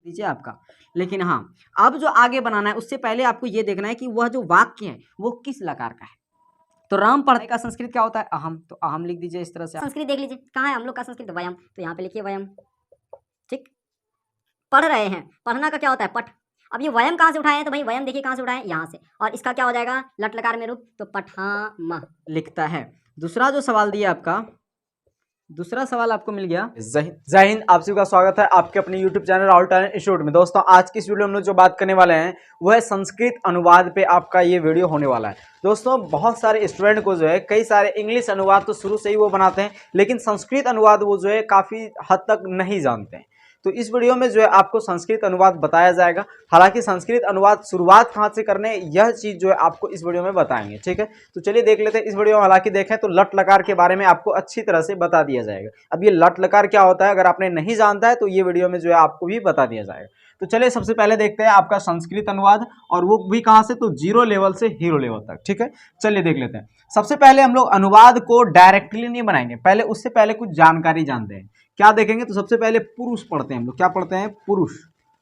लीजिए आपका। लेकिन हाँ, अब जो आगे बनाना है उससे पहले आपको ये देखना है कि वह जो वाक्य है वो किस लकार का है। तो राम पढ़ने का संस्कृत क्या होता है? अहम। तो अहम लिख दीजिए इस तरह से। संस्कृत देख लीजिए कहाँ है हम लोग का संस्कृत, वयम, तो यहाँ पे लिखिए वयम। ठीक, पढ़ रहे हैं, पढ़ना का क्या होता है? पठ। अब ये वयम कहाँ से उठाए हैं? तो भाई वयम देखिए कहाँ से उठाए, यहाँ से, और इसका क्या हो जाएगा? लट लकार में रूप, तो पठाम लिखता है। दूसरा जो सवाल दिया आपका, दूसरा सवाल आपको मिल गया। जय हिंद, आप सभी का स्वागत है आपके अपने YouTube channel Rahul talent institute में। दोस्तों आज की इस वीडियो में हम लोग जो बात करने वाले हैं वो है संस्कृत अनुवाद पे आपका ये वीडियो होने वाला है। दोस्तों बहुत सारे स्टूडेंट को जो है कई सारे इंग्लिश अनुवाद तो शुरू से ही वो बनाते हैं, लेकिन संस्कृत अनुवाद वो जो है काफ़ी हद तक नहीं जानते हैं। तो इस वीडियो में जो है आपको संस्कृत अनुवाद बताया जाएगा। हालांकि संस्कृत अनुवाद शुरुआत कहाँ से करने, यह चीज़ जो है आपको इस वीडियो में बताएंगे। ठीक है, तो चलिए देख लेते हैं इस वीडियो में। हालांकि देखें तो लट लकार के बारे में आपको अच्छी तरह से बता दिया जाएगा। अब ये लट लकार क्या होता है अगर आपने नहीं जानता है तो ये वीडियो में जो है आपको भी बता दिया जाएगा। तो चलिए सबसे पहले देखते हैं आपका संस्कृत अनुवाद, और वो भी कहाँ से, तो 0 लेवल से हीरो लेवल तक। ठीक है, चलिए देख लेते हैं। सबसे पहले हम लोग अनुवाद को डायरेक्टली नहीं बनाएंगे, पहले उससे पहले कुछ जानकारी जानते हैं। क्या देखेंगे, तो सबसे पहले पुरुष पढ़ते हैं हम लोग। क्या पढ़ते हैं? पुरुष।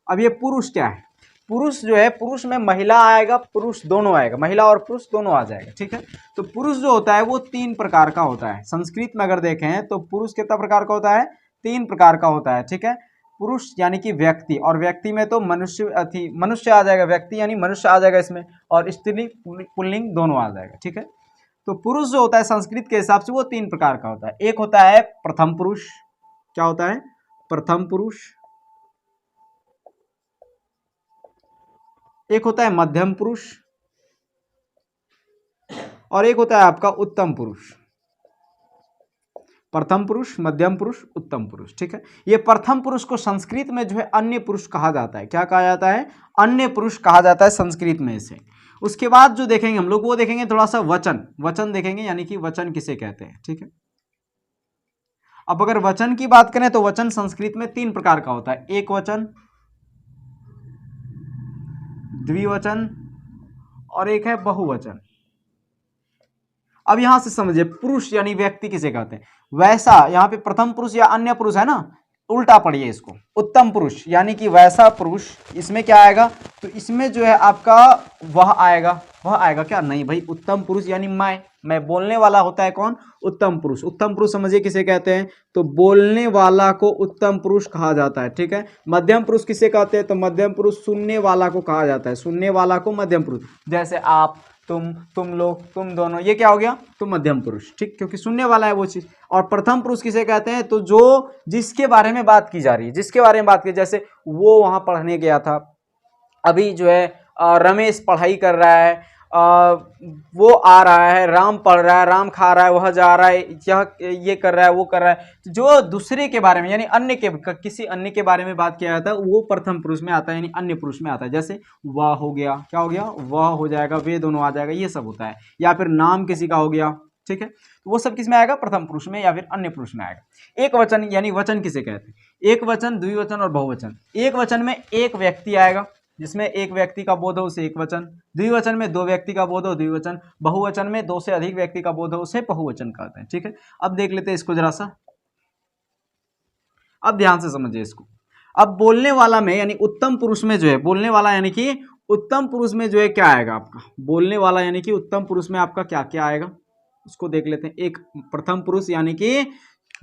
अब ये पुरुष क्या है? पुरुष जो है, पुरुष में महिला आएगा, पुरुष दोनों आएगा, महिला और पुरुष दोनों आ जाएगा। ठीक है, तो पुरुष जो होता है वो 3 प्रकार का होता है। संस्कृत में अगर देखें तो पुरुष कितना प्रकार का होता है? 3 प्रकार का होता है। ठीक है, पुरुष यानी कि व्यक्ति, और व्यक्ति में तो मनुष्य मनुष्य आ जाएगा, व्यक्ति यानी मनुष्य आ जाएगा इसमें, और स्त्रीलिंग पुल्लिंग दोनों आ जाएगा। ठीक है, तो पुरुष जो होता है संस्कृत के हिसाब से वो 3 प्रकार का होता है। एक होता है प्रथम पुरुष। क्या होता है? प्रथम पुरुष। एक होता है मध्यम पुरुष, और एक होता है आपका उत्तम पुरुष। प्रथम पुरुष, मध्यम पुरुष, उत्तम पुरुष। ठीक है, ये प्रथम पुरुष को संस्कृत में जो है अन्य पुरुष कहा जाता है। क्या कहा जाता है? अन्य पुरुष कहा जाता है संस्कृत में इसे। उसके बाद जो देखेंगे हम लोग वो देखेंगे थोड़ा सा वचन। वचन देखेंगे, यानी कि वचन किसे कहते हैं। ठीक है, अब अगर वचन की बात करें तो वचन संस्कृत में 3 प्रकार का होता है। एक वचन, द्विवचन, और एक है बहुवचन। अब यहां से समझिए, पुरुष यानी व्यक्ति किसे कहते हैं, वैसा यहाँ पे प्रथम पुरुष या अन्य पुरुष है ना, उल्टा पढ़िए इसको। उत्तम पुरुष यानी कि वैसा पुरुष, इसमें क्या आएगा, तो इसमें जो है आपका वह आएगा। वह आएगा क्या? नहीं भाई, उत्तम पुरुष यानी मैं बोलने वाला होता है कौन? उत्तम पुरुष। उत्तम पुरुष समझिए किसे कहते हैं, तो बोलने वाला को उत्तम पुरुष कहा जाता है। ठीक है, मध्यम पुरुष किसे कहते हैं, तो मध्यम पुरुष सुनने वाला को कहा जाता है। सुनने वाला को मध्यम पुरुष, जैसे आप, तुम लोग, तुम दोनों, ये क्या हो गया? तो मध्यम पुरुष। ठीक, क्योंकि सुनने वाला है वो चीज। और प्रथम पुरुष किसे कहते हैं, तो जो जिसके बारे में बात की जा रही है, जिसके बारे में बात की, जैसे वो वहां पढ़ने गया था, अभी जो है रमेश पढ़ाई कर रहा है, वो आ रहा है, राम पढ़ रहा है, राम खा रहा है, वह जा रहा है, ये कर रहा है, वो कर रहा है। जो दूसरे के बारे में यानी अन्य के, किसी अन्य के बारे में बात किया जाता है वो प्रथम पुरुष में आता है, यानी अन्य पुरुष में आता है। जैसे वह हो गया, क्या हो गया? वह हो जाएगा, वे दोनों आ जाएगा, ये सब होता है। या फिर नाम किसी का हो गया। ठीक है, तो वो सब किस में आएगा? प्रथम पुरुष में या फिर अन्य पुरुष में आएगा। एक वचन यानी वचन किसे कहते हैं? एक वचन, द्विवचन और बहुवचन। एक वचन में एक व्यक्ति आएगा, जिसमें एक व्यक्ति का बोध हो उसे एक वचन। द्विवचन में 2 व्यक्ति का बोध हो द्विवचन। बहुवचन में 2 से अधिक व्यक्ति का बोध हो उसे बहुवचन कहते हैं। ठीक है, अब देख लेते हैं इसको जरा सा, अब ध्यान से समझिए इसको। अब बोलने वाला में यानी उत्तम पुरुष में जो है, बोलने वाला यानी कि उत्तम पुरुष में जो है क्या आएगा आपका? बोलने वाला यानी कि उत्तम पुरुष में आपका क्या क्या आएगा, उसको देख लेते हैं। एक प्रथम पुरुष यानी कि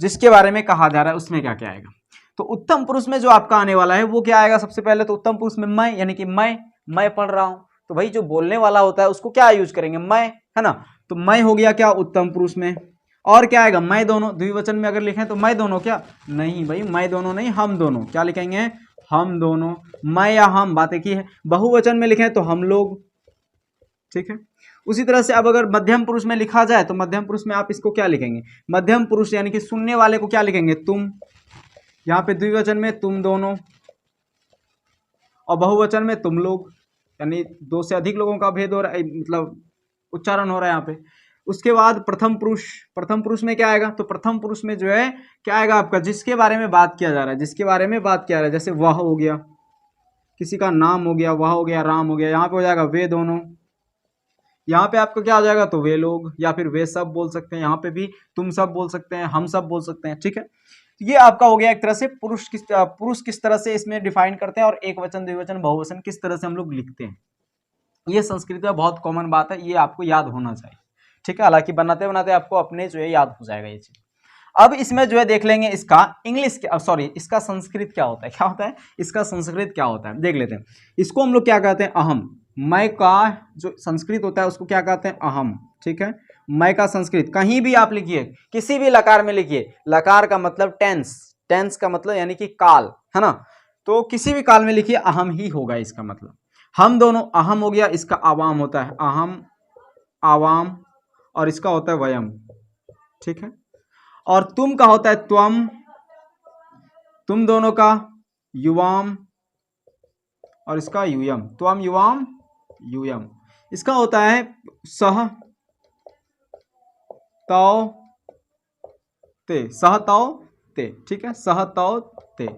जिसके बारे में कहा जा रहा है उसमें क्या क्या आएगा। तो उत्तम पुरुष में जो आपका आने वाला है वो क्या आएगा? सबसे पहले तो उत्तम पुरुष में मैं, यानी कि मैं पढ़ रहा हूं, तो भाई जो बोलने वाला होता है उसको क्या यूज करेंगे? मैं, है ना। तो मैं हो गया क्या? उत्तम पुरुष में। और क्या आएगा? मैं दोनों। द्विवचन में अगर लिखें तो मैं दोनों, क्या? नहीं भाई, मैं दोनों नहीं, हम दोनों। क्या लिखेंगे? हम दोनों। मैं या हम, बात एक ही है। बहुवचन में लिखें तो हम लोग। ठीक है, उसी तरह से अब अगर मध्यम पुरुष में लिखा जाए तो मध्यम पुरुष में आप इसको क्या लिखेंगे? मध्यम पुरुष यानी कि सुनने वाले को क्या लिखेंगे? तुम। यहाँ पे द्विवचन में तुम दोनों, और बहुवचन में तुम लोग, यानी 2 से अधिक लोगों का भेद हो रहा है, मतलब उच्चारण हो रहा है यहाँ पे। उसके बाद प्रथम पुरुष। प्रथम पुरुष में क्या आएगा? तो प्रथम पुरुष में जो है क्या आएगा आपका? जिसके बारे में बात किया जा रहा है, जिसके बारे में बात किया जा रहा है। जैसे वह हो गया, किसी का नाम हो गया, वह हो गया, राम हो गया। यहाँ पे हो जाएगा वे दोनों। यहाँ पे आपको क्या हो जाएगा? तो वे लोग, या फिर वे सब बोल सकते हैं। यहाँ पे भी तुम सब बोल सकते हैं, हम सब बोल सकते हैं। ठीक है, ये आपका हो गया एक तरह से पुरुष किस तरह से इसमें डिफाइन करते हैं और एक वचन द्विवचन बहुवचन किस तरह से हम लोग लिखते हैं। ये संस्कृत में बहुत कॉमन बात है, ये आपको याद होना चाहिए, ठीक है। हालांकि बनाते बनाते आपको अपने जो है याद हो जाएगा ये चीज। अब इसमें जो है देख लेंगे इसका इंग्लिश इसका संस्कृत क्या होता है, क्या होता है इसका संस्कृत क्या होता है, देख लेते हैं। इसको हम लोग क्या कहते हैं, अहम। मैं का जो संस्कृत होता है उसको क्या कहते हैं, अहम, ठीक है। मैं का संस्कृत कहीं भी आप लिखिए, किसी भी लकार में लिखिए, लकार का मतलब टेंस, टेंस का मतलब यानी कि काल, है ना। तो किसी भी काल में लिखिए अहम ही होगा इसका मतलब। हम दोनों अहम हो गया, इसका आवाम होता है अहम, आवाम, और इसका होता है वयम, ठीक है। और तुम का होता है त्वम, तुम दोनों का युवाम, और इसका यूयम, त्वम युवाम यूयम। इसका होता है सह तौ ते, सह तौ ते, ठीक है, सह तौ ते,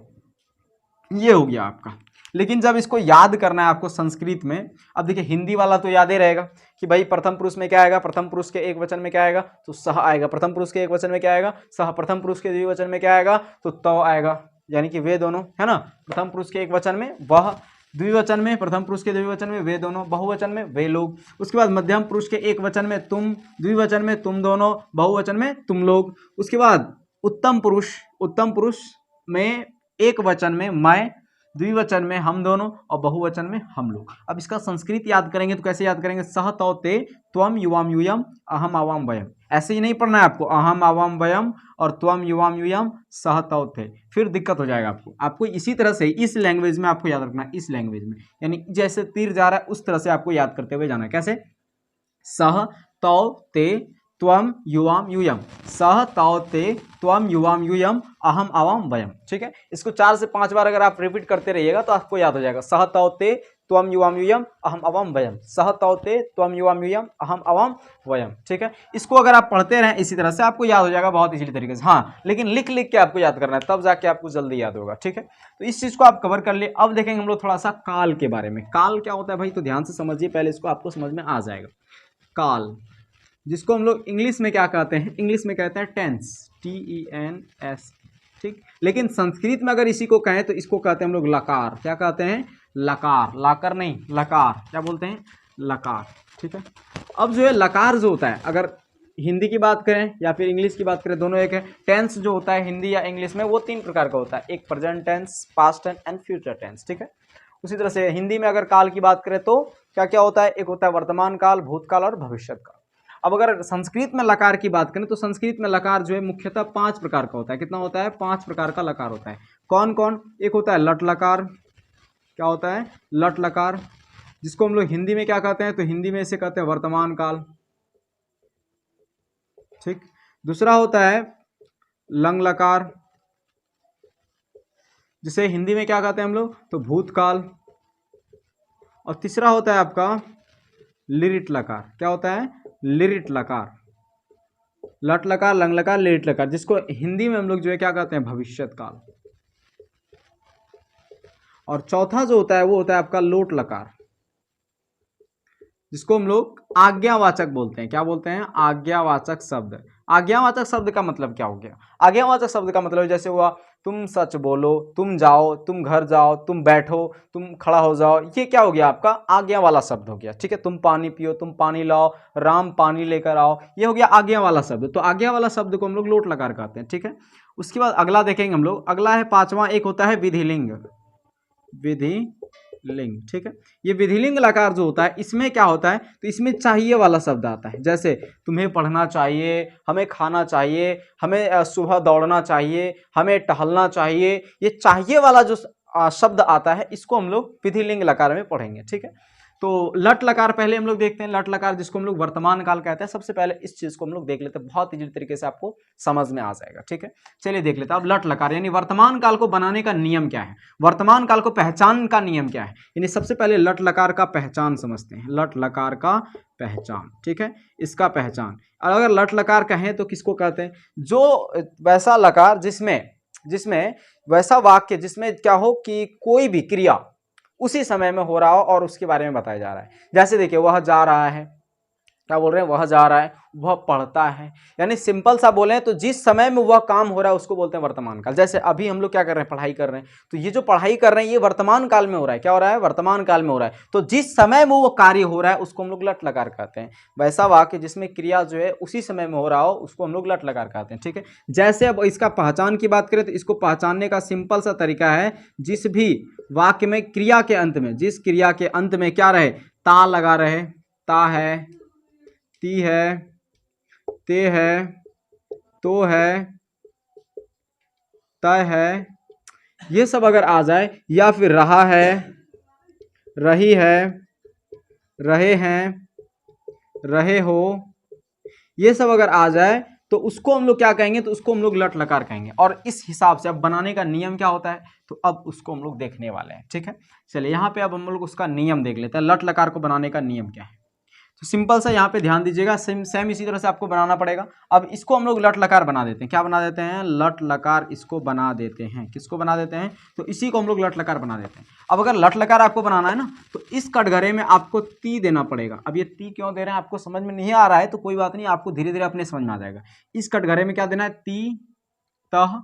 ये हो गया आपका। लेकिन जब इसको याद करना है आपको संस्कृत में, अब देखिए हिंदी वाला तो याद ही रहेगा कि भाई प्रथम पुरुष में क्या आएगा, प्रथम पुरुष के एक वचन में क्या आएगा, तो सह आएगा। प्रथम पुरुष के एक वचन में क्या आएगा, सह। प्रथम पुरुष के द्विवचन में क्या आएगा, तो तौ आएगा, यानी कि वे दोनों, है ना। प्रथम पुरुष के एक वचन में वह, द्विवचन में, प्रथम पुरुष के द्विवचन में वे दोनों, बहुवचन में वे लोग। उसके बाद मध्यम पुरुष के एक वचन में तुम, द्विवचन में तुम दोनों, बहुवचन में तुम लोग। उसके बाद उत्तम पुरुष में एक वचन में मैं, द्विवचन में हम दोनों, और बहुवचन में हम लोग। अब इसका संस्कृत याद करेंगे तो कैसे याद करेंगे, सह तौ ते त्वम युवाम यूयम अहम आवाम वयम। ऐसे ही नहीं पढ़ना है आपको, अहम आवाम वयम और त्वम युवाम यूयम सह तौ थे, फिर दिक्कत हो जाएगा आपको इसी तरह से इस लैंग्वेज में आपको याद रखना है, इस लैंग्वेज में, यानी जैसे तीर जा रहा है उस तरह से आपको याद करते हुए जाना है। कैसे, सह तौ ते त्वम युवाम यूयम, सह तौ ते त्वम युवाम यूयम अहम आवाम वयम, ठीक है। इसको 4 से 5 बार अगर आप रिपीट करते रहिएगा तो आपको याद हो जाएगा, सह तौ ते त्वम युवाम यूयम अहम अवाम वयम, सह तौ ते त्वम युवाम यूयम अहम अवाम वयम, ठीक है। इसको अगर आप पढ़ते रहें इसी तरह से आपको याद हो जाएगा बहुत इजीली तरीके से। हाँ, लेकिन लिख लिख के आपको याद करना है, तब जाके आपको जल्दी याद होगा, ठीक है। तो इस चीज को आप कवर कर लिए। अब देखेंगे हम लोग थोड़ा सा काल के बारे में। काल क्या होता है भाई, तो ध्यान से समझिए, पहले इसको आपको समझ में आ जाएगा। काल, जिसको हम लोग इंग्लिश में क्या कहते हैं, इंग्लिश में कहते हैं टेंस, TENS, ठीक। लेकिन संस्कृत में अगर इसी को कहें तो इसको कहते हैं हम लोग लकार। क्या कहते हैं, लकार, लाकर नहीं, लकार, क्या बोलते हैं, लकार, ठीक है। अब जो है लकार जो होता है, अगर हिंदी की बात करें या फिर इंग्लिश की बात करें, दोनों एक है। टेंस जो होता है हिंदी या इंग्लिश में वो 3 प्रकार का होता है, एक present tense, past tense and future tense, ठीक है। उसी तरह से हिंदी में अगर काल की बात करें तो क्या क्या होता है, एक होता है वर्तमान काल, भूतकाल और भविष्य काल। अब अगर संस्कृत में लकार की बात करें तो संस्कृत में लकार जो है मुख्यतः 5 प्रकार का होता है। कितना होता है, 5 प्रकार का लकार होता है। कौन कौन, एक होता है लट लकार, क्या होता है, लट लकार, जिसको हम लोग हिंदी में क्या कहते हैं, तो हिंदी में इसे कहते हैं वर्तमान काल, ठीक। दूसरा होता है लंग लकार, जिसे हिंदी में क्या कहते हैं हम लोग, तो भूतकाल। और तीसरा होता है आपका लिरिट लकार, क्या होता है, लिरिट लकार, लट लकार, लंग लकार, लिरिट लकार, जिसको हिंदी में हम लोग जो है क्या कहते हैं, भविष्यत काल। और चौथा जो होता है वो होता है आपका लोट लकार, जिसको हम लोग आज्ञावाचक बोलते हैं। क्या बोलते हैं, आज्ञावाचक शब्द। आज्ञावाचक शब्द का मतलब क्या हो गया, आज्ञावाचक शब्द का मतलब जैसे हुआ तुम सच बोलो, तुम जाओ, तुम घर जाओ, तुम बैठो, तुम खड़ा हो जाओ, ये क्या हो गया आपका आज्ञा वाला शब्द हो गया, ठीक है। तुम पानी पियो, तुम पानी लाओ, राम पानी लेकर आओ, ये हो गया आज्ञा वाला शब्द। तो आज्ञा वाला शब्द को हम लोग लोट लकार कहते हैं, ठीक है। उसके बाद अगला देखेंगे हम लोग, अगला है 5वां, एक होता है विधिलिंग, विधिलिंग, ठीक है। ये विधिलिंग लकार जो होता है इसमें क्या होता है, तो इसमें चाहिए वाला शब्द आता है। जैसे तुम्हें पढ़ना चाहिए, हमें खाना चाहिए, हमें सुबह दौड़ना चाहिए, हमें टहलना चाहिए, ये चाहिए वाला जो शब्द आता है इसको हम लोग विधिलिंग लकार में पढ़ेंगे, ठीक है। तो लट लकार पहले हम लोग देखते हैं, लट लकार जिसको हम लोग वर्तमान काल कहते हैं। सबसे पहले इस चीज को हम लोग देख लेते हैं, बहुत इजी तरीके से आपको समझ में आ जाएगा, ठीक है। चलिए देख लेते हैं। अब लट लकार यानी वर्तमान काल को बनाने का नियम क्या है, वर्तमान काल को पहचान का नियम क्या है, यानी सबसे पहले लट लकार का पहचान समझते हैं। लट लकार का पहचान, ठीक है, इसका पहचान। और अगर लट लकार कहें तो किसको कहते हैं, जो वैसा लकार जिसमें वैसा वाक्य जिसमें क्या हो कि कोई भी क्रिया उसी समय में हो रहा हो और उसके बारे में बताया जा रहा है। जैसे देखिए वह जा रहा है, क्या बोल रहे हैं, वह जा रहा है, वह पढ़ता है। यानी सिंपल सा बोले तो जिस समय में वह काम हो रहा है उसको बोलते हैं वर्तमान काल। जैसे अभी हम लोग क्या कर रहे हैं, पढ़ाई कर रहे हैं, तो ये जो पढ़ाई कर रहे हैं ये वर्तमान काल में हो रहा है। क्या हो रहा है, वर्तमान काल में हो रहा है। तो जिस समय में वो कार्य हो रहा है उसको हम लोग लट लकार कहते हैं। वैसा वाक्य जिसमें क्रिया जो है उसी समय में हो रहा हो उसको हम लोग लट लकार कहते हैं। ठीक है, जैसे अब इसका पहचान की बात करें तो इसको पहचानने का सिंपल सा तरीका है, जिस भी वाक्य में क्रिया के अंत में, जिस क्रिया के अंत में क्या रहे, ता लगा रहे, ता है, ती है, ते है, तो है, तय है, ये सब अगर आ जाए, या फिर रहा है, रही है, रहे हैं, रहे हो, ये सब अगर आ जाए तो उसको हम लोग क्या कहेंगे, तो उसको हम लोग लट लकार कहेंगे। और इस हिसाब से अब बनाने का नियम क्या होता है, तो अब उसको हम लोग देखने वाले हैं। ठीक है, चलिए यहाँ पे अब हम लोग उसका नियम देख लेते हैं, लट लकार को बनाने का नियम क्या है। तो सिंपल सा यहाँ पे ध्यान दीजिएगा, सेम इसी तरह से आपको बनाना पड़ेगा। अब इसको हम लोग लट लकार बना देते हैं। क्या बना देते हैं, लट लकार इसको बना देते हैं। किसको बना देते हैं, तो इसी को हम लोग लट लकार बना देते हैं। अब अगर लट लकार आपको बनाना है ना, तो इस कटघरे में आपको ती देना पड़ेगा। अब ये ती क्यों दे रहे हैं, आपको समझ में नहीं आ रहा है तो कोई बात नहीं, आपको धीरे धीरे अपने समझ में आ जाएगा। इस कटघरे में क्या देना है, ती तह,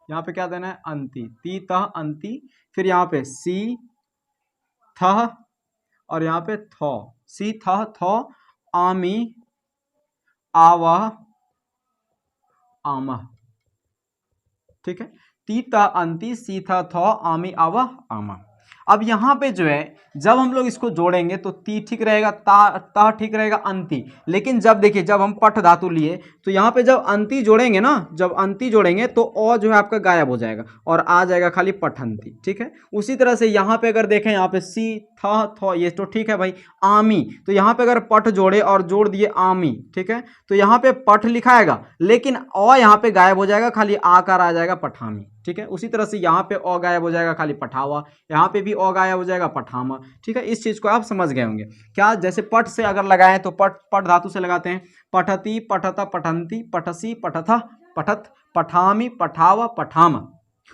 यहाँ पे क्या देना है, अंति, ती तह अंति, फिर यहाँ पे सी थह और यहाँ पे थौ, सी थह थौ, आमी आवह आमह। ठीक है, ती तह अंति, सी थह थौ, आमी आवह आमह। अब यहाँ पे जो है जब हम लोग इसको जोड़ेंगे तो ती ठीक रहेगा, ता ठीक रहेगा, अंति। लेकिन जब देखिए जब हम पठ धातु लिए तो यहाँ पे जब अंति जोड़ेंगे ना, जब अंति जोड़ेंगे तो अ जो है आपका गायब हो जाएगा और आ जाएगा खाली पठंती। ठीक है, उसी तरह से यहाँ पे अगर देखें, यहाँ पे सी था थौ ये तो ठीक है भाई, आमी, तो यहाँ पे अगर पठ जोड़े और जोड़ दिए आमी, ठीक है, तो यहाँ पे पठ लिखाएगा लेकिन अ यहाँ पे गायब हो जाएगा, खाली आकार आ जाएगा पठामी। ठीक है, उसी तरह से यहाँ पे अ गायब हो जाएगा, खाली पठावा, यहाँ पे भी अ गायब हो जाएगा, पठामा। ठीक है, इस चीज को आप समझ गए होंगे। क्या, जैसे पठ से अगर लगाएं तो पठ धातु से लगाते हैं, पठती पठता पठंती, पठसी पठथा पठत, पठामी पठावा पठामा।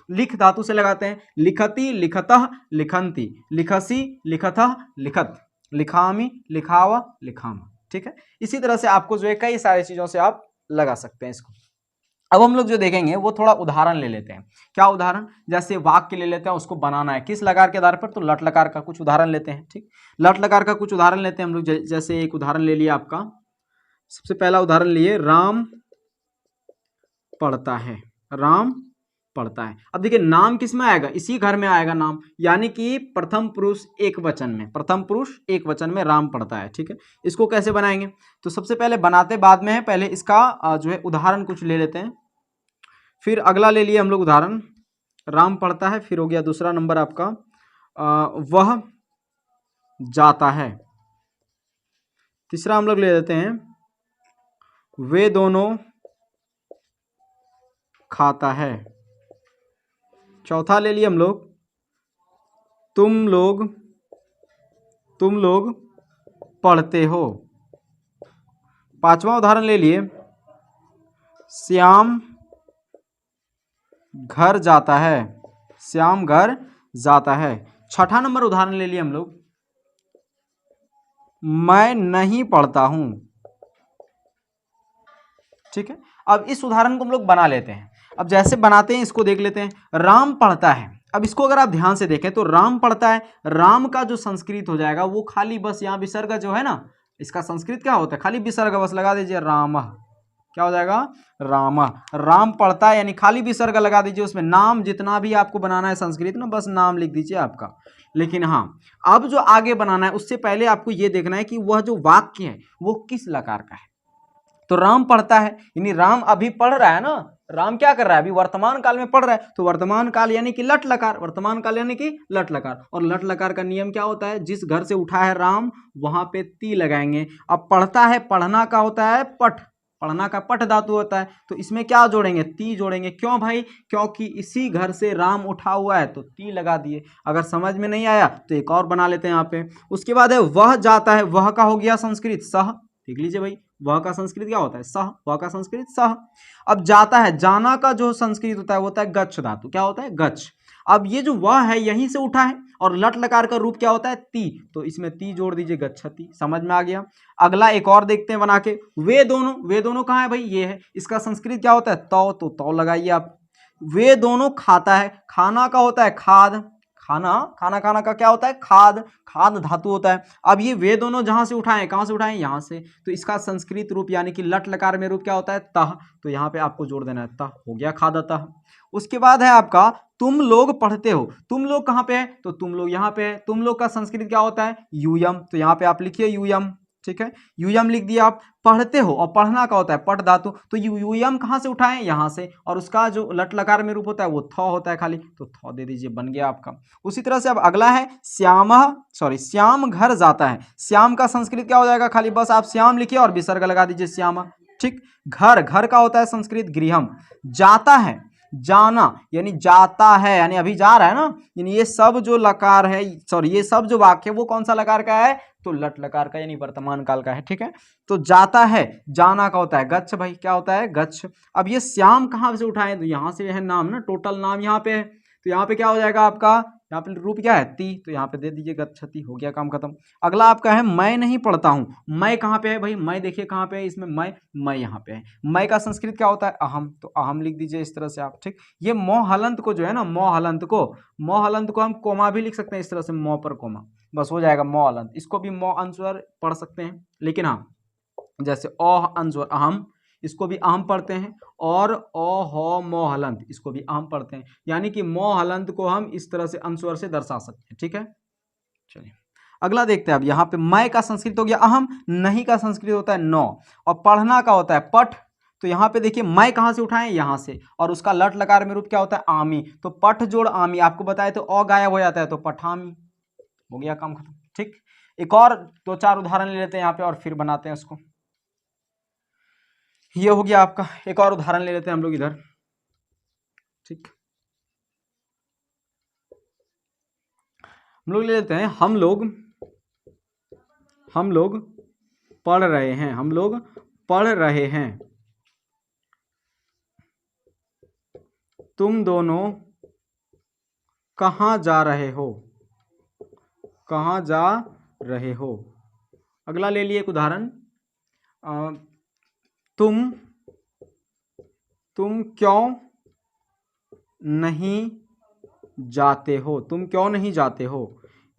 लिख धातु से लगाते हैं, लिखती लिखतः लिखंती, लिखसी लिखतः लिखत, लिखामी लिखावा लिखामा। ठीक है, इसी तरह से आपको जो है कई सारी चीजों से आप लगा सकते हैं इसको। अब हम लोग जो देखेंगे वो थोड़ा उदाहरण ले लेते हैं। क्या उदाहरण, जैसे वाक्य ले लेते हैं, उसको बनाना है किस लकार के आधार पर, तो लट लकार का कुछ उदाहरण लेते हैं। ठीक, लट लकार का कुछ उदाहरण लेते हैं हम लोग। जैसे एक उदाहरण ले लिया आपका, सबसे पहला उदाहरण लिए, राम पढ़ता है, राम पढ़ता है। अब देखिए नाम किस में आएगा, इसी घर में आएगा नाम, यानी कि प्रथम पुरुष एक वचन में, प्रथम पुरुष एक वचन में राम पढ़ता है। ठीक है, इसको कैसे बनाएंगे, तो सबसे पहले बनाते बाद में है, पहले इसका जो है उदाहरण कुछ ले लेते हैं। फिर अगला ले लिए हम लोग उदाहरण, राम पढ़ता है, फिर हो गया दूसरा नंबर आपका वह जाता है। तीसरा हम लोग ले लेते हैं, वे दोनों खाता है। चौथा ले लिए हम लोग, तुम लोग पढ़ते हो। पांचवा उदाहरण ले लिए, श्याम घर जाता है, श्याम घर जाता है। छठा नंबर उदाहरण ले लिए हम लोग, मैं नहीं पढ़ता हूं। ठीक है, अब इस उदाहरण को हम लोग बना लेते हैं। अब जैसे बनाते हैं इसको देख लेते हैं। राम पढ़ता है, अब इसको अगर आप ध्यान से देखें तो राम पढ़ता है, राम का जो संस्कृत हो जाएगा वो खाली बस यहाँ विसर्ग जो है ना, इसका संस्कृत क्या होता है, खाली विसर्ग बस लगा दीजिए, राम, क्या हो जाएगा, राम। राम पढ़ता है यानी खाली विसर्ग लगा दीजिए, उसमें नाम जितना भी आपको बनाना है संस्कृत में बस नाम लिख दीजिए आपका। लेकिन हाँ, अब जो आगे बनाना है उससे पहले आपको ये देखना है कि वह जो वाक्य है वो किस लकार का है। तो राम पढ़ता है यानी राम अभी पढ़ रहा है ना, राम क्या कर रहा है, अभी वर्तमान काल में पढ़ रहा है, तो वर्तमान काल यानी कि लट लकार, वर्तमान काल यानी कि लट लकार। और लट लकार का नियम क्या होता है, जिस घर से उठा है राम वहां पे ती लगाएंगे। अब पढ़ता है, पढ़ना का होता है पठ, पढ़ना का पठ धातु होता है, तो इसमें क्या जोड़ेंगे, ती जोड़ेंगे। क्यों भाई, क्योंकि इसी घर से राम उठा हुआ है तो ती लगा दिए। अगर समझ में नहीं आया तो एक और बना लेते हैं यहाँ पे। उसके बाद है वह जाता है, वह का हो गया संस्कृत सह, देख लीजिए भाई, वह का संस्कृत क्या होता है, सह, वह का संस्कृत सह। अब जाता है, जाना का जो संस्कृत होता है वो होता है गच्छ धातु, क्या होता है, गच्छ। अब ये जो वह है यहीं से उठा है और लट लकार का रूप क्या होता है ती, तो इसमें ती जोड़ दीजिए गच्छति। समझ में आ गया। अगला एक और देखते हैं बना के। वे दोनों कहाँ है भाई, ये है। इसका संस्कृत क्या होता है तौ, तो तौ लगाइए आप। वे दोनों खाता है, खाना का होता है खाद, खाना का क्या होता है खाद, खाद धातु होता है। अब ये वे दोनों जहां से उठाएं, कहां से उठाएं, यहां से, तो इसका संस्कृत रूप यानी कि लट लकार में रूप क्या होता है तह, तो यहाँ पे आपको जोड़ देना है तह, हो गया खादतः। उसके बाद है आपका तुम लोग पढ़ते हो। तुम लोग कहाँ पे है, तो तुम लोग यहाँ पे है। तुम लोग का संस्कृत क्या होता है यूयम, तो यहाँ पे आप लिखिए यूयम, ठीक है, यूयम लिख दिया आप। पढ़ते हो, और पढ़ना का होता है पट धातु, तो यूयम कहाँ से उठाएं, यहाँ से, और उसका जो लट लकार में रूप होता है वो थ होता है खाली, तो थ दे दीजिए, बन गया आपका। उसी तरह से अब अगला है श्याम घर जाता है। श्याम का संस्कृत क्या हो जाएगा, खाली बस आप श्याम लिखिए और विसर्ग लगा दीजिए श्यामा, ठीक। घर का होता है संस्कृत गृहम। जाता है, जाना यानी जाता है, यानी अभी जा रहा है ना, यानी ये सब जो लकार है, ये सब जो वाक्य वो कौन सा लकार का है, तो लट लकार का, यानी वर्तमान काल का है, ठीक है। तो जाता है, जाना का होता है गच्छ भाई, क्या होता है गच्छ। अब ये श्याम कहाँ से उठाएं, तो यहाँ से है नाम ना, टोटल नाम यहाँ पे है, तो यहाँ पे क्या हो जाएगा आपका, यहाँ पे रूप क्या है ती, तो यहाँ पे दे दीजिए गच्छति, हो गया काम खत्म। अगला आपका है मैं नहीं पढ़ता हूँ। मैं कहाँ पे है भाई, मैं देखिए कहाँ पे है इसमें, मैं यहाँ पे है। मैं का संस्कृत क्या होता है अहम, तो अहम लिख दीजिए इस तरह से आप, ठीक। ये मोहलंत को जो है ना, मोहलंत को हम कोमा भी लिख सकते हैं इस तरह से, मो पर कोमा, बस हो जाएगा मोहलंत। इसको भी मो अनुस्वर पढ़ सकते हैं, लेकिन हाँ जैसे अ अनुस्वर अहम, इसको भी अहम पढ़ते हैं, और अ मोहलंत इसको भी अहम पढ़ते हैं, यानी कि मोहलंत को हम इस तरह से अनुस्वर से दर्शा सकते हैं, ठीक है। चलिए अगला देखते हैं। अब यहाँ पे मैं का संस्कृत हो गया अहम, नहीं का संस्कृत होता है नौ, और पढ़ना का होता है पठ, तो यहाँ पे देखिए मैं कहाँ से उठाएं, यहाँ से, और उसका लट लकार में रूप क्या होता है आमी, तो पठ जोड़ आमी, आपको बताए तो अ गायब हो जाता है, तो पठामी, हो गया काम खत्म, ठीक। एक और दो चार उदाहरण ले लेते हैं यहाँ पे और फिर बनाते हैं उसको। ये हो गया आपका, एक और उदाहरण ले लेते हैं हम लोग इधर, ठीक। हम लोग ले लेते हैं हम लोग पढ़ रहे हैं, हम लोग पढ़ रहे हैं। तुम दोनों कहाँ जा रहे हो, कहाँ जा रहे हो। अगला ले लिए एक उदाहरण, तुम क्यों नहीं जाते हो, तुम क्यों नहीं जाते हो।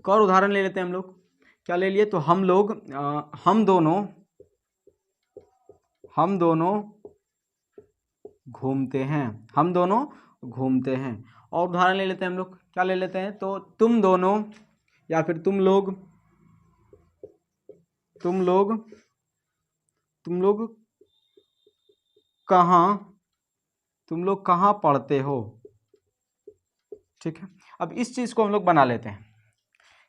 एक और उदाहरण ले लेते हैं हम लोग, क्या ले लिए, तो हम दोनों घूमते हैं, हम दोनों घूमते हैं। और उदाहरण ले लेते हैं हम लोग, क्या ले लेते हैं, तो तुम दोनों, या फिर तुम लोग कहाँ पढ़ते हो, ठीक है। अब इस चीज को हम लोग बना लेते हैं,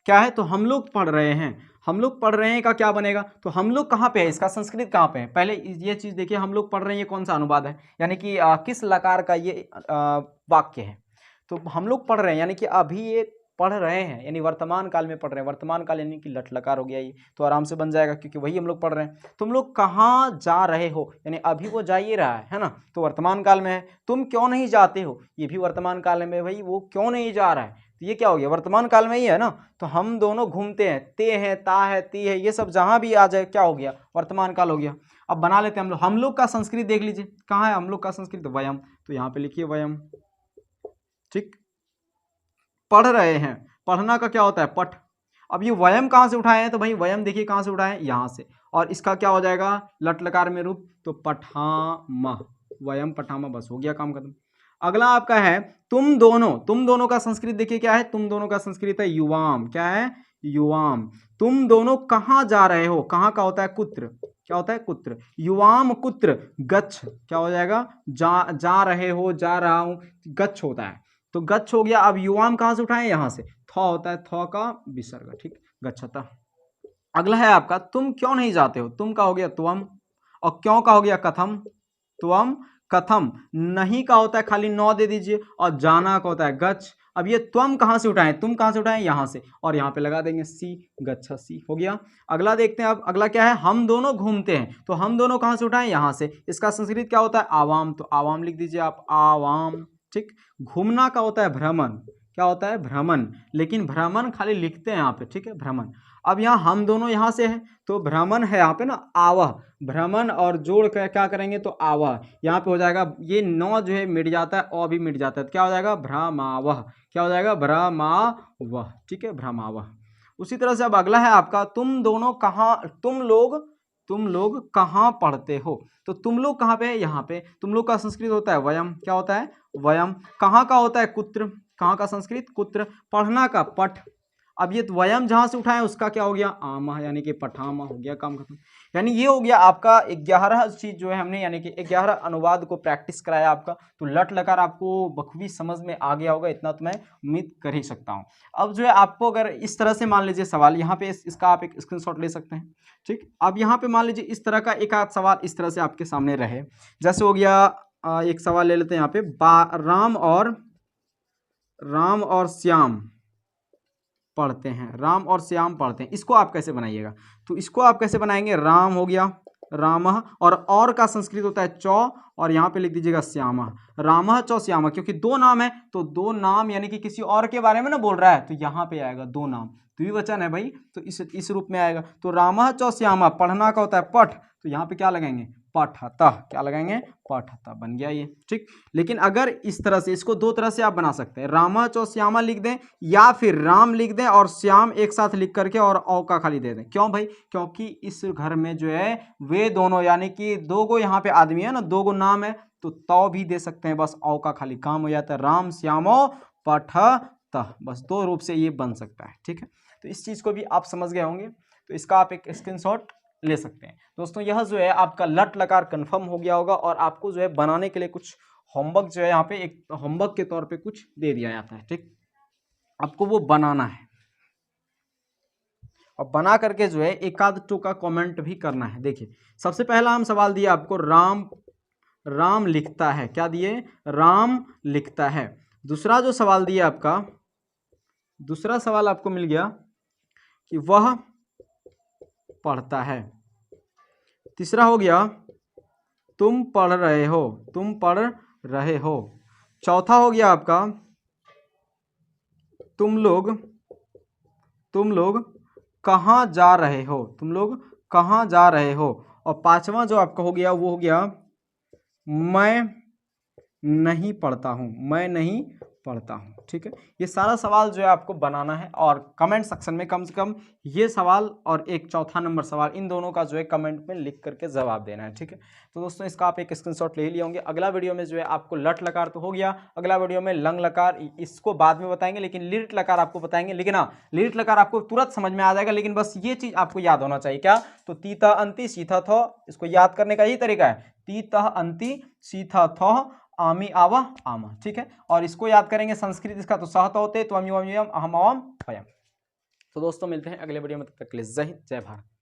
क्या है, तो हम लोग पढ़ रहे हैं का क्या बनेगा, तो हम लोग कहाँ पे है, इसका संस्कृत कहाँ पे है। पहले ये चीज देखिए, हम लोग पढ़ रहे हैं, ये कौन सा अनुवाद है, यानी कि किस लकार का ये वाक्य है। तो हम लोग पढ़ रहे हैं, यानी कि अभी ये पढ़ रहे हैं, यानी वर्तमान काल में पढ़ रहे हैं, वर्तमान काल यानी कि लट लकार हो गया ये, तो आराम से बन जाएगा, क्योंकि वही हम लोग पढ़ रहे हैं। तुम लोग कहाँ जा रहे हो, यानी अभी वो जा ही रहा है ना, तो वर्तमान काल में है। तुम क्यों नहीं जाते हो, ये भी वर्तमान काल में, भाई वो क्यों नहीं जा रहा है, तो ये क्या हो गया, वर्तमान काल में ही है ना। तो हम दोनों घूमते हैं, ते हैं, ता है, ती है, ये सब जहां भी आ जाए क्या हो गया, वर्तमान काल हो गया। अब बना लेते हैं हम लोग का संस्कृत देख लीजिए, कहाँ है हम लोग का संस्कृत, वयम, तो यहाँ पे लिखिए वयम, ठीक। पढ़ रहे हैं, पढ़ना का क्या होता है पठ। अब ये वयम कहाँ से उठाए हैं, तो भाई वयम देखिए कहाँ से उठाए हैं, यहाँ से, और इसका क्या हो जाएगा लट लकार में रूप, तो पठामा, वयम पठामा, बस हो गया काम खत्म। अगला आपका है तुम दोनों का संस्कृत देखिए क्या है, तुम दोनों का संस्कृत है युवाम, क्या है युवाम। तुम दोनों कहाँ जा रहे हो, कहाँ का होता है कुत्र, क्या होता है कुत्र, युवाम कुत्र गच्छ, क्या हो जाएगा जा रहे हो, जा रहा हूं, गच्छ होता है, तो गच्छ हो गया। अब युवाम कहाँ से उठाएं, यहाँ से, थ होता है, थ का विसर्ग, ठीक, गच्छता। अगला है आपका तुम क्यों नहीं जाते हो, तुम का हो गया त्वम, और क्यों का हो गया कथम, त्वम कथम। नहीं का होता है खाली नौ दे दीजिए, और जाना का होता है गच्छ। अब ये त्वम कहाँ से उठाएं, तुम कहाँ से उठाएं, यहाँ से, और यहाँ पे लगा देंगे सी, गच्छा सी, हो गया। अगला देखते हैं, अब अगला क्या है, हम दोनों घूमते हैं, तो हम दोनों कहाँ से उठाएं, यहाँ से। इसका संस्कृत क्या होता है आवाम, तो आवाम लिख दीजिए आप, आवाम, ठीक। घूमना का होता है भ्रमण, क्या होता है, भ्रमण। लेकिन भ्रमण खाली लिखते हैं यहाँ पे, ठीक है, भ्रमण। अब यहाँ हम दोनों यहाँ से है तो भ्रमण है यहाँ पे ना आवह, भ्रमण और जोड़ कर क्या करेंगे तो आवह, यहाँ पे हो जाएगा ये नौ जो है मिट जाता है, और भी मिट जाता है, तो क्या हो जाएगा भ्रमावह, क्या हो जाएगा भ्रमावह, ठीक है, भ्रमावह। उसी तरह से अब अगला है आपका तुम दोनों कहाँ, तुम लोग कहाँ पढ़ते हो। तो तुम लोग कहाँ पे है, यहाँ पे। तुम लोग का संस्कृत होता है वयम, क्या होता है वयम। कहाँ का होता है कुत्र, कहाँ का संस्कृत कुत्र। पढ़ना का पठ। अब ये वयम जहाँ से उठाए उसका क्या हो गया आमा, यानी कि पठामा हो गया, काम खत्म। यानी ये हो गया आपका 11 चीज जो है हमने, यानी कि 11 अनुवाद को प्रैक्टिस कराया आपका। तो लट लकार आपको बखूबी समझ में आ गया होगा, इतना तो मैं उम्मीद कर ही सकता हूँ। अब जो है आपको अगर इस तरह से मान लीजिए सवाल यहाँ पे इसका आप एक स्क्रीनशॉट ले सकते हैं, ठीक। अब यहाँ पे मान लीजिए इस तरह का एक आध सवाल इस तरह से आपके सामने रहे, जैसे हो गया एक सवाल ले लेते हैं यहाँ पे, राम और श्याम पढ़ते हैं, राम और श्याम पढ़ते हैं, इसको आप कैसे बनाइएगा। तो इसको आप कैसे बनाएंगे, राम हो गया रामः, और का संस्कृत होता है चौ, और यहाँ पे लिख दीजिएगा श्यामः, रामः चौ श्यामः, क्योंकि दो नाम है तो दो नाम यानी कि किसी और के बारे में ना बोल रहा है, तो यहाँ पे आएगा दो नाम, द्विवचन है भाई, तो इस रूप में आएगा। तो रामः चौ श्यामः, पढ़ना का होता है पठ, तो यहाँ पे क्या लगाएंगे पठतः, क्या लगाएंगे पठतः, बन गया ये, ठीक। लेकिन अगर इस तरह से, इसको दो तरह से आप बना सकते हैं, रामा चौ श्यामा लिख दें, या फिर राम लिख दें और श्याम एक साथ लिख करके और औ का खाली दे दें। क्यों भाई, क्योंकि इस घर में जो है वे दोनों यानी कि दो गो यहाँ पे आदमी है ना, दो गो नाम है, तो तौ भी दे सकते हैं, बस औ का खाली काम हो जाता है, राम श्यामो पठतः, बस दो रूप से ये बन सकता है, ठीक है। तो इस चीज को भी आप समझ गए होंगे, तो इसका आप एक स्क्रीनशॉट ले सकते हैं। दोस्तों यह जो है आपका लट लकार कंफर्म हो गया होगा, और आपको जो है बनाने के लिए कुछ होमवर्क जो है यहाँ पे एक होमवर्क के तौर पे कुछ दे दिया जाता है, ठीक। आपको वो बनाना है, और बना करके जो है एक आध टू का कमेंट भी करना है। देखिए सबसे पहला हम सवाल दिया आपको, राम लिखता है, क्या दिए राम लिखता है। दूसरा जो सवाल दिया आपका, दूसरा सवाल आपको मिल गया कि वह पढ़ता है। तीसरा हो गया तुम पढ़ रहे हो, तुम पढ़ रहे हो। चौथा हो गया आपका तुम लोग कहाँ जा रहे हो, तुम लोग कहाँ जा रहे हो। और पांचवा जो आपका हो गया वो हो गया मैं नहीं पढ़ता हूँ, मैं नहीं पढ़ता हूँ, ठीक है। ये सारा सवाल जो है आपको बनाना है, और कमेंट सेक्शन में कम से कम ये सवाल और एक चौथा नंबर सवाल, इन दोनों का जो है कमेंट में लिख करके जवाब देना है, ठीक है। तो दोस्तों इसका आप एक स्क्रीनशॉट ले ही लिए होंगे। अगला वीडियो में जो है आपको लट लकार तो हो गया, अगला वीडियो में लंग लकार, इसको बाद में बताएंगे, लेकिन लिट लकार आपको बताएंगे। लेकिन हाँ, लिट लकार आपको तुरंत समझ में आ जाएगा, लेकिन बस ये चीज आपको याद होना चाहिए, क्या, तो तीता अंति सीथा थो, इसको याद करने का यही तरीका है, तीता अंति सीथा थो आमी आवा आमा, ठीक है। और इसको याद करेंगे संस्कृत इसका, तो सहत होते तो अहम अहम वयम। तो दोस्तों मिलते हैं अगले वीडियो में, तब तक के लिए जय हिंद जय भारत।